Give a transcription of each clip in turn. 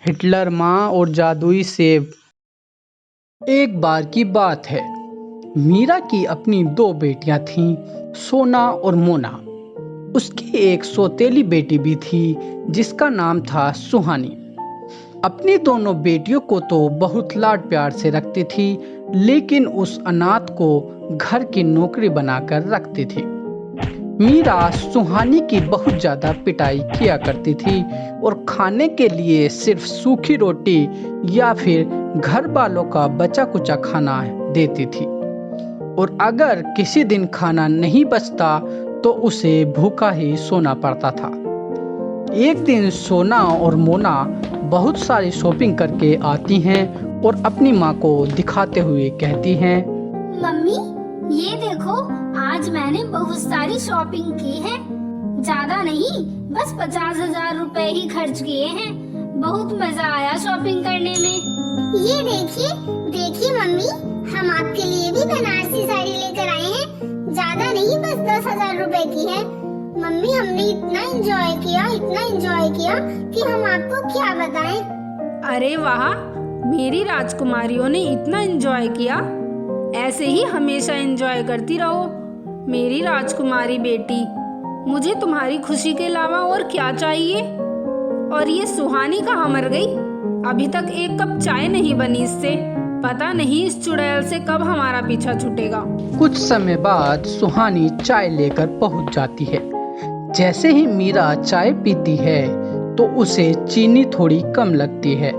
Hitler माँ और जादुई सेब। एक बार की बात है, मीरा की अपनी दो बेटियां थीं, सोना और मोना। उसकी एक सौतेली बेटी भी थी जिसका नाम था सुहानी। अपनी दोनों बेटियों को तो बहुत लाड प्यार से रखती थी, लेकिन उस अनाथ को घर की नौकरी बनाकर रखती थी। मीरा सुहानी की बहुत ज्यादा पिटाई किया करती थी और खाने के लिए सिर्फ सूखी रोटी या फिर घर वालों का बचा कुचा खाना देती थी। और अगर किसी दिन खाना नहीं बचता तो उसे भूखा ही सोना पड़ता था। एक दिन सोना और मोना बहुत सारी शॉपिंग करके आती हैं और अपनी माँ को दिखाते हुए कहती हैं, मम्मी ये देखो, आज मैंने बहुत सारी शॉपिंग की है। ज्यादा नहीं, बस 50,000 रुपए ही खर्च किए हैं। बहुत मजा आया शॉपिंग करने में। ये देखिए देखिए मम्मी, हम आपके लिए भी बनारसी साड़ी लेकर आए हैं। ज्यादा नहीं, बस 10,000 रुपए की है। मम्मी हमने इतना एंजॉय किया कि हम आपको क्या बताएं। अरे वाह, मेरी राजकुमारियों ने इतना एंजॉय किया। ऐसे ही हमेशा एंजॉय करती रहो मेरी राजकुमारी बेटी। मुझे तुम्हारी खुशी के अलावा और क्या चाहिए। और ये सुहानी कहाँ मर गई? अभी तक एक कप चाय नहीं बनी इससे। पता नहीं इस चुड़ैल से कब हमारा पीछा छूटेगा। कुछ समय बाद सुहानी चाय लेकर पहुंच जाती है। जैसे ही मीरा चाय पीती है तो उसे चीनी थोड़ी कम लगती है,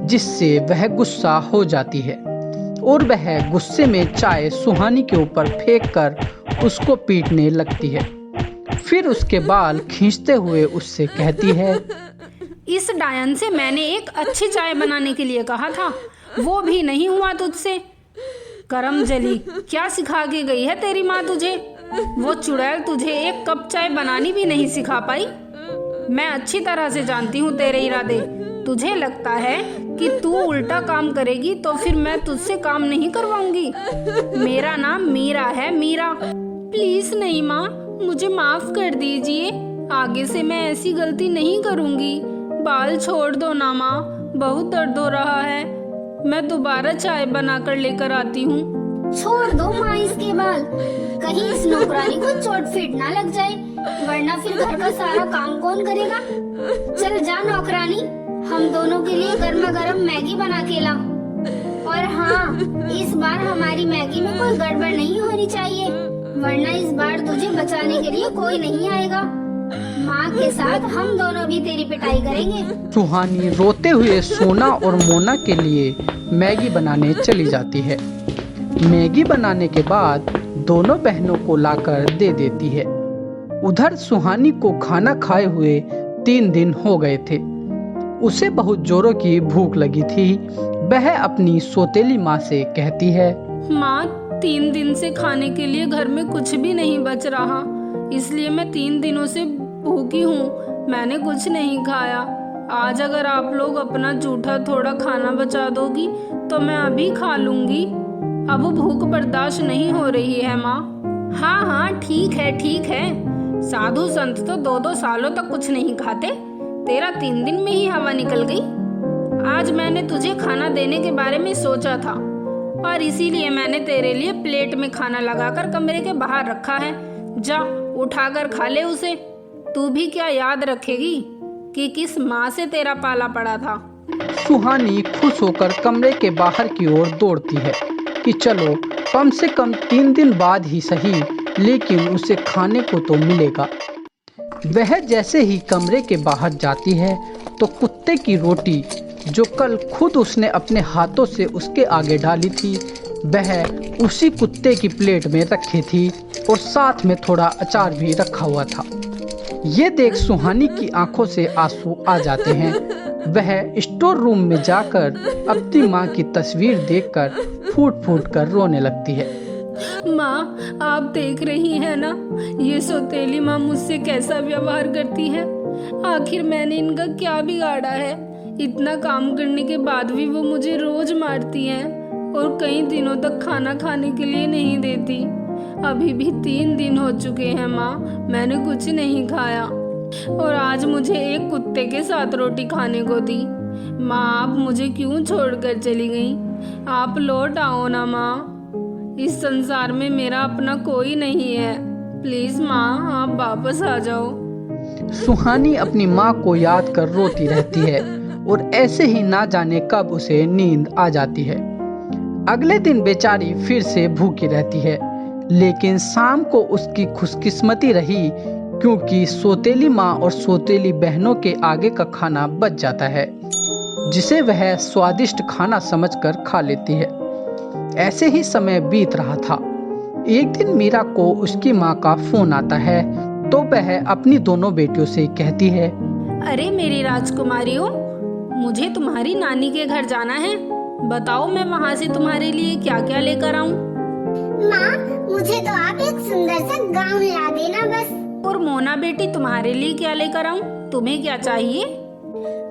जिससे वह गुस्सा हो जाती है और वह गुस्से में चाय सुहानी के ऊपर फेंककर उसको पीटने लगती है। फिर उसके बाल खींचते हुए उससे कहती है, इस डायन से मैंने एक अच्छी चाय बनाने के लिए कहा था, वो भी नहीं हुआ तुझसे। करम जली, क्या सिखा के गई है तेरी माँ तुझे? वो चुड़ैल तुझे एक कप चाय बनानी भी नहीं सिखा पाई। मैं अच्छी तरह से जानती हूँ तेरे इरादे। तुझे लगता है कि तू उल्टा काम करेगी तो फिर मैं तुझसे काम नहीं करवाऊंगी। मेरा नाम मीरा है, मीरा। प्लीज नहीं माँ, मुझे माफ कर दीजिए। आगे से मैं ऐसी गलती नहीं करूंगी। बाल छोड़ दो ना माँ, बहुत दर्द हो रहा है। मैं दोबारा चाय बनाकर लेकर आती हूँ। छोड़ दो माँ इसके बाल, कहीं इस नौकरानी को चोट फीट ना लग जाए, वरना फिर घर का सारा काम कौन करेगा। चल जा नौकरानी, हम दोनों के लिए गर्मा गर्म मैगी बना के ला। और हाँ, इस बार हमारी मैगी में कोई गड़बड़ नहीं होनी चाहिए, वरना इस बार तुझे बचाने के लिए कोई नहीं आएगा। माँ के साथ हम दोनों भी तेरी पिटाई करेंगे। सुहानी रोते हुए सोना और मोना के लिए मैगी बनाने चली जाती है। मैगी बनाने के बाद दोनों बहनों को लाकर दे देती है। उधर सुहानी को खाना खाए हुए 3 दिन हो गए थे। उसे बहुत जोरों की भूख लगी थी। वह अपनी सौतेली माँ से कहती है, माँ 3 दिन से खाने के लिए घर में कुछ भी नहीं बच रहा, इसलिए मैं 3 दिनों से भूखी हूँ। मैंने कुछ नहीं खाया। आज अगर आप लोग अपना जूठा थोड़ा खाना बचा दोगी तो मैं अभी खा लूंगी। अब भूख बर्दाश्त नहीं हो रही है माँ। हाँ हाँ, ठीक है। साधु संत तो 2-2 सालों तक कुछ नहीं खाते। तेरा 3 दिन में ही हवा निकल गई। आज मैंने तुझे खाना देने के बारे में सोचा था और इसीलिए मैंने तेरे लिए प्लेट में खाना लगाकर कमरे के बाहर रखा है। जा उठाकर खा ले उसे। तू भी क्या याद रखेगी कि किस माँ से तेरा पाला पड़ा था। सुहानी खुश होकर कमरे के बाहर की ओर दौड़ती है कि चलो कम से कम 3 दिन बाद ही सही, लेकिन उसे खाने को तो मिलेगा। वह जैसे ही कमरे के बाहर जाती है तो कुत्ते की रोटी, जो कल खुद उसने अपने हाथों से उसके आगे डाली थी, वह उसी कुत्ते की प्लेट में रखी थी और साथ में थोड़ा अचार भी रखा हुआ था। ये देख सुहानी की आंखों से आंसू आ जाते हैं। वह स्टोर रूम में जाकर अपनी माँ की तस्वीर देखकर फूट फूट कर रोने लगती है। माँ, आप देख रही हैं ना, ये सौतेली माँ मुझसे कैसा व्यवहार करती है। आखिर मैंने इनका क्या बिगाड़ा है? इतना काम करने के बाद भी वो मुझे रोज मारती हैं और कई दिनों तक खाना खाने के लिए नहीं देती। अभी भी 3 दिन हो चुके हैं माँ, मैंने कुछ नहीं खाया और आज मुझे एक कुत्ते के साथ रोटी खाने को दी। माँ आप मुझे क्यों छोड़कर चली गई? आप लौट आओ ना माँ। इस संसार में मेरा अपना कोई नहीं है। प्लीज माँ आप वापस आ जाओ। सुहानी अपनी माँ को याद कर रोती रहती है और ऐसे ही ना जाने कब उसे नींद आ जाती है। अगले दिन बेचारी फिर से भूखी रहती है, लेकिन शाम को उसकी खुशकिस्मती रही क्योंकि सौतेली माँ और सौतेली बहनों के आगे का खाना बच जाता है, जिसे वह स्वादिष्ट खाना समझकर खा लेती है। ऐसे ही समय बीत रहा था। एक दिन मीरा को उसकी माँ का फोन आता है तो वह अपनी दोनों बेटियों से कहती है, अरे मेरी राजकुमारियों, मुझे तुम्हारी नानी के घर जाना है। बताओ मैं वहाँ से तुम्हारे लिए क्या क्या लेकर आऊँ? माँ मुझे तो आप एक सुंदर सा गाउन ला देना बस। और मोना बेटी तुम्हारे लिए क्या लेकर आऊँ? तुम्हें क्या चाहिए?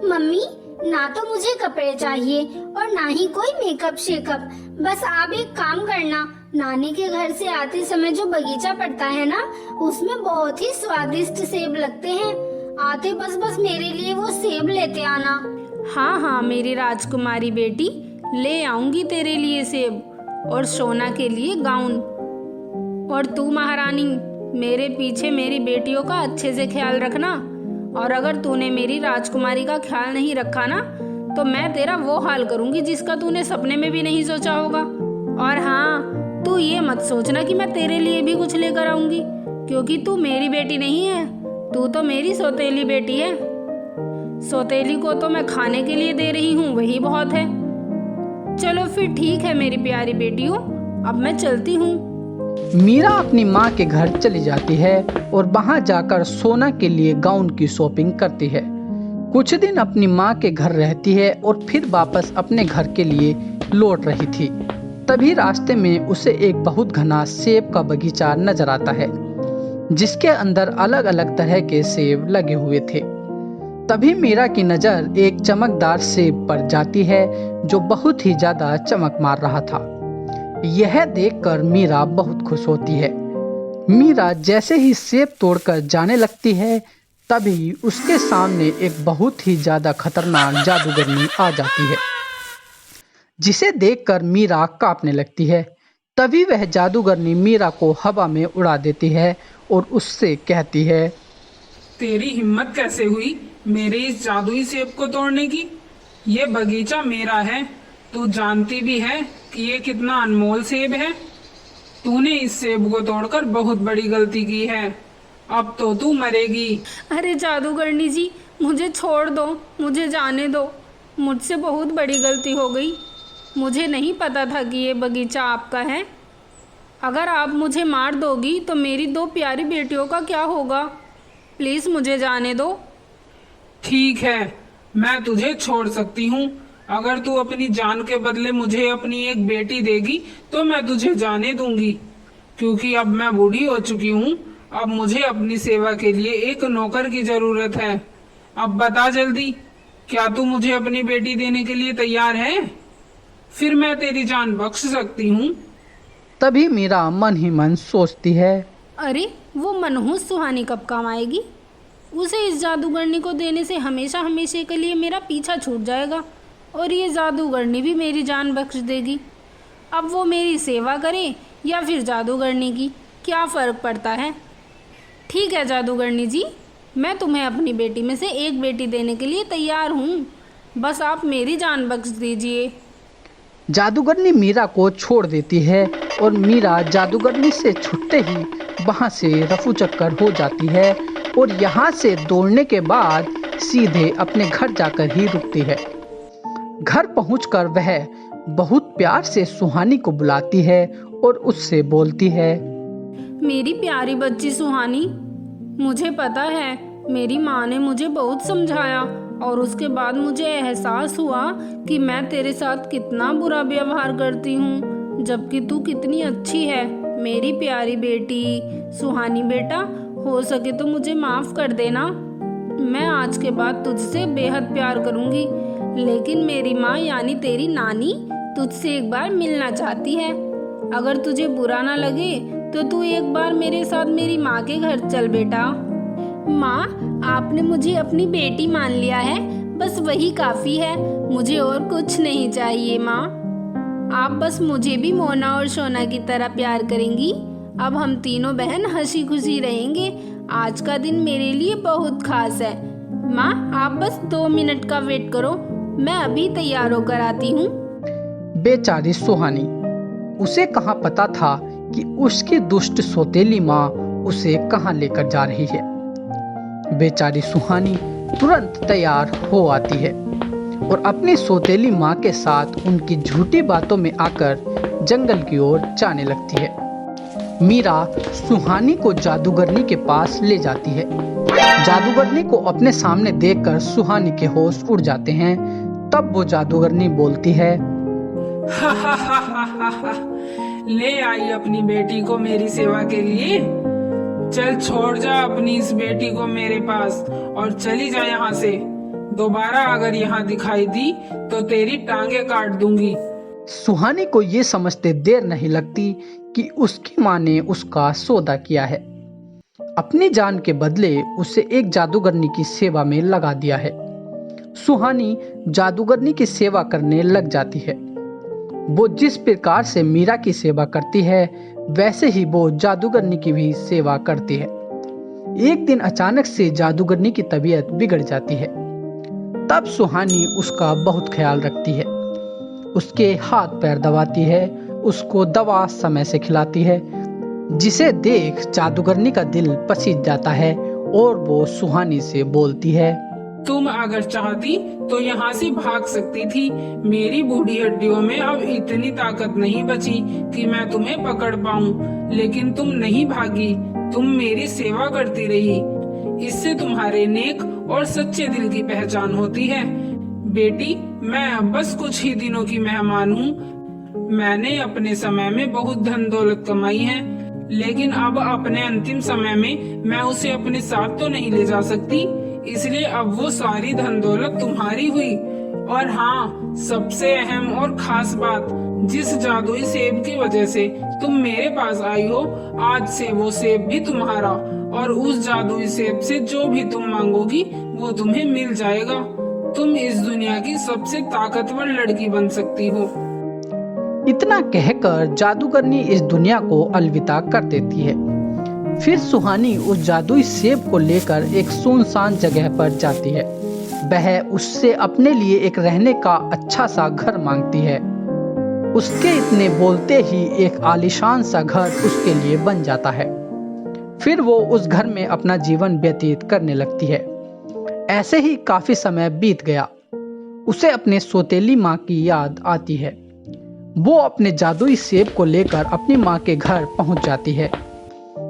मम्मी ना तो मुझे कपड़े चाहिए और ना ही कोई मेकअप शेकअप। बस आप एक काम करना, नानी के घर से आते समय जो बगीचा पड़ता है ना, उसमें बहुत ही स्वादिष्ट सेब लगते हैं। आते बस मेरे लिए वो सेब लेते आना। हाँ हाँ मेरी राजकुमारी बेटी, ले आऊंगी तेरे लिए सेब और सोना के लिए गाउन। और तू महारानी, मेरे पीछे मेरी बेटियों का अच्छे से ख्याल रखना। और अगर तूने मेरी राजकुमारी का ख्याल नहीं रखा ना, तो मैं तेरा वो हाल करूंगी जिसका तूने सपने में भी नहीं सोचा होगा। और हाँ, तू ये मत सोचना कि मैं तेरे लिए भी कुछ लेकर आऊंगी, क्योंकि तू मेरी बेटी नहीं है, तू तो मेरी सौतेली बेटी है। सौतेली को तो मैं खाने के लिए दे रही हूँ, वही बहुत है। चलो फिर ठीक है मेरी प्यारी बेटियों, अब मैं चलती हूँ। मीरा अपनी माँ के घर चली जाती है और वहाँ जाकर सोना के लिए गाउन की शॉपिंग करती है। कुछ दिन अपनी माँ के घर रहती है और फिर वापस अपने घर के लिए लौट रही थी। तभी रास्ते में उसे एक बहुत घना सेब का बगीचा नजर आता है, जिसके अंदर अलग अलग तरह के सेब लगे हुए थे। तभी मीरा की नज़र एक चमकदार सेब पर जाती है जो बहुत ही ज्यादा चमक मार रहा था। यह देखकर मीरा बहुत खुश होती है। मीरा जैसे ही सेब तोड़कर जाने लगती है, तभी उसके सामने एक बहुत ही ज्यादा खतरनाक जादूगरनी आ जाती है, जिसे देखकर मीरा कांपने लगती है। तभी वह जादूगरनी मीरा को हवा में उड़ा देती है और उससे कहती है, तेरी हिम्मत कैसे हुई मेरे इस जादुई सेब को तोड़ने की? ये बगीचा मेरा है, तू जानती भी है कि ये कितना अनमोल सेब है। तूने इस सेब को तोड़कर बहुत बड़ी गलती की है, अब तो तू मरेगी। अरे जादूगरनी जी, मुझे छोड़ दो, मुझे जाने दो। मुझसे बहुत बड़ी गलती हो गई। मुझे नहीं पता था कि ये बगीचा आपका है। अगर आप मुझे मार दोगी तो मेरी दो प्यारी बेटियों का क्या होगा? प्लीज़ मुझे जाने दो। ठीक है, मैं तुझे छोड़ सकती हूँ। अगर तू अपनी जान के बदले मुझे अपनी एक बेटी देगी तो मैं तुझे जाने दूंगी, क्योंकि अब मैं बूढ़ी हो चुकी हूँ। अब मुझे अपनी सेवा के लिए एक नौकर की जरूरत है। अब बता जल्दी, क्या तू मुझे अपनी बेटी देने के लिए तैयार है? फिर मैं तेरी जान बख्श सकती हूँ। तभी मीरा मन ही मन सोचती है, अरे वो मनहूस सुहानी कब काम आएगी? उसे इस जादूगरनी को देने से हमेशा हमेशा के लिए मेरा पीछा छूट जाएगा और ये जादूगरनी भी मेरी जान बख्श देगी। अब वो मेरी सेवा करे या फिर जादूगरनी की, क्या फ़र्क पड़ता है? ठीक है जादूगरनी जी, मैं तुम्हें अपनी बेटी में से एक बेटी देने के लिए तैयार हूँ, बस आप मेरी जान बख्श दीजिए। जादूगरनी मीरा को छोड़ देती है और मीरा जादूगरनी से छूटते ही वहाँ से रफू चक्कर हो जाती है और यहाँ से दौड़ने के बाद सीधे अपने घर जाकर ही रुकती है। घर पहुंचकर वह बहुत प्यार से सुहानी को बुलाती है और उससे बोलती है, मेरी प्यारी बच्ची सुहानी, मुझे पता है मेरी माँ ने मुझे बहुत समझाया और उसके बाद मुझे एहसास हुआ कि मैं तेरे साथ कितना बुरा व्यवहार करती हूँ, जबकि तू कितनी अच्छी है। मेरी प्यारी बेटी सुहानी बेटा, हो सके तो मुझे माफ़ कर देना। मैं आज के बाद तुझसे बेहद प्यार करूँगी, लेकिन मेरी माँ यानी तेरी नानी तुझसे एक बार मिलना चाहती है। अगर तुझे बुरा ना लगे तो तू एक बार मेरे साथ मेरी माँ के घर चल बेटा। माँ, आपने मुझे अपनी बेटी मान लिया है, बस वही काफी है, मुझे और कुछ नहीं चाहिए माँ। आप बस मुझे भी मोना और सोना की तरह प्यार करेंगी। अब हम तीनों बहन हंसी खुशी रहेंगे। आज का दिन मेरे लिए बहुत खास है। माँ आप बस 2 मिनट का वेट करो, मैं अभी तैयार होकर आती हूँ। बेचारी सुहानी, उसे कहाँ पता था कि उसकी दुष्ट सौतेली माँ उसे कहाँ लेकर जा रही है। बेचारी सुहानी तुरंत तैयार हो आती है और अपनी सौतेली माँ के साथ उनकी झूठी बातों में आकर जंगल की ओर जाने लगती है। मीरा सुहानी को जादूगरनी के पास ले जाती है। जादूगरनी को अपने सामने देखकर सुहानी के होश उड़ जाते हैं। तब वो जादूगरनी बोलती है, ले आई अपनी बेटी को मेरी सेवा के लिए। चल छोड़ जा अपनी इस बेटी को मेरे पास और चली जा यहाँ से। दोबारा अगर यहाँ दिखाई दी तो तेरी टांगे काट दूंगी। सुहानी को ये समझते देर नहीं लगती कि उसकी माँ ने उसका सौदा किया है। अपनी जान के बदले उसे एक जादूगरनी की सेवा में लगा दिया है। सुहानी जादूगरनी की सेवा करने लग जाती है। वो जिस प्रकार से मीरा की सेवा करती है वैसे ही वो जादूगरनी की भी सेवा करती है। एक दिन अचानक से जादूगरनी की तबीयत बिगड़ जाती है। तब सुहानी उसका बहुत ख्याल रखती है, उसके हाथ पैर दबाती है, उसको दवा समय से खिलाती है, जिसे देख जादूगरनी का दिल पसीज जाता है और वो सुहानी से बोलती है, तुम अगर चाहती तो यहाँ से भाग सकती थी। मेरी बूढ़ी हड्डियों में अब इतनी ताकत नहीं बची कि मैं तुम्हें पकड़ पाऊँ, लेकिन तुम नहीं भागी, तुम मेरी सेवा करती रही। इससे तुम्हारे नेक और सच्चे दिल की पहचान होती है। बेटी, मैं अब बस कुछ ही दिनों की मेहमान हूँ। मैंने अपने समय में बहुत धन दौलत कमाई है, लेकिन अब अपने अंतिम समय में मैं उसे अपने साथ तो नहीं ले जा सकती, इसलिए अब वो सारी धन दौलत तुम्हारी हुई। और हाँ, सबसे अहम और खास बात, जिस जादुई सेब की वजह से तुम मेरे पास आई हो, आज से वो सेब भी तुम्हारा, और उस जादुई सेब से जो भी तुम मांगोगी वो तुम्हें मिल जाएगा। तुम इस दुनिया की सबसे ताकतवर लड़की बन सकती हो। इतना कहकर जादूगरनी इस दुनिया को अलविदा कर देती है। फिर सुहानी उस जादुई सेब को लेकर एक सुनसान जगह पर जाती है। वह उससे अपने लिए एक रहने का अच्छा सा घर मांगती है। उसके इतने बोलते ही एक आलीशान सा घर उसके लिए बन जाता है। फिर वो उस घर में अपना जीवन व्यतीत करने लगती है। ऐसे ही काफी समय बीत गया। उसे अपने सौतेली माँ की याद आती है। वो अपने जादुई सेब को लेकर अपनी माँ के घर पहुंच जाती है।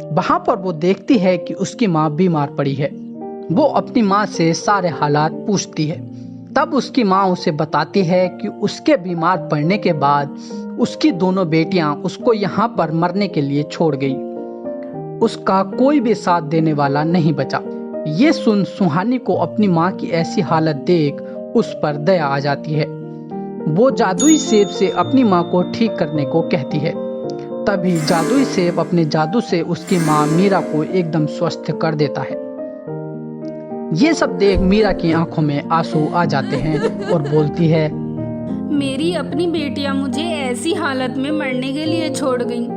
वहां पर वो देखती है कि उसकी माँ बीमार पड़ी है। वो अपनी माँ से सारे हालात पूछती है। तब उसकी माँ उसे बताती है कि उसके बीमार पड़ने के बाद उसकी दोनों बेटियां उसको यहाँ पर मरने के लिए छोड़ गई। उसका कोई भी साथ देने वाला नहीं बचा। ये सुन सुहानी को अपनी माँ की ऐसी हालत देख उस पर दया आ जाती है। वो जादुई सेब से अपनी माँ को ठीक करने को कहती है। तभी जादुई सेब अपने जादू से उसकी माँ मीरा को एकदम स्वस्थ कर देता है। ये सब देख मीरा की आंखों में आंसू आ जाते हैं और बोलती है, मेरी अपनी बेटियां मुझे ऐसी हालत में मरने के लिए छोड़ गईं,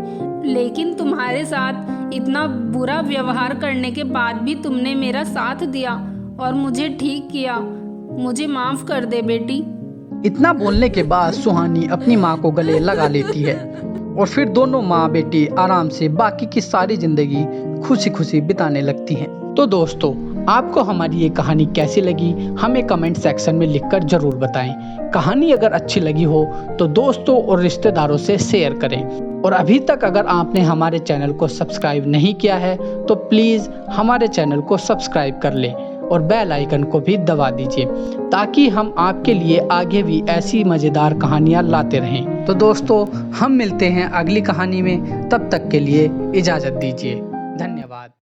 लेकिन तुम्हारे साथ इतना बुरा व्यवहार करने के बाद भी तुमने मेरा साथ दिया और मुझे ठीक किया। मुझे माफ कर दे बेटी। इतना बोलने के बाद सुहानी अपनी माँ को गले लगा लेती है और फिर दोनों माँ बेटी आराम से बाकी की सारी जिंदगी खुशी खुशी बिताने लगती हैं। तो दोस्तों, आपको हमारी ये कहानी कैसी लगी हमें कमेंट सेक्शन में लिखकर जरूर बताएं। कहानी अगर अच्छी लगी हो तो दोस्तों और रिश्तेदारों से शेयर करें। और अभी तक अगर आपने हमारे चैनल को सब्सक्राइब नहीं किया है तो प्लीज़ हमारे चैनल को सब्सक्राइब कर लें और बेल आइकन को भी दबा दीजिए, ताकि हम आपके लिए आगे भी ऐसी मज़ेदार कहानियाँ लाते रहें। तो दोस्तों, हम मिलते हैं अगली कहानी में। तब तक के लिए इजाज़त दीजिए। धन्यवाद।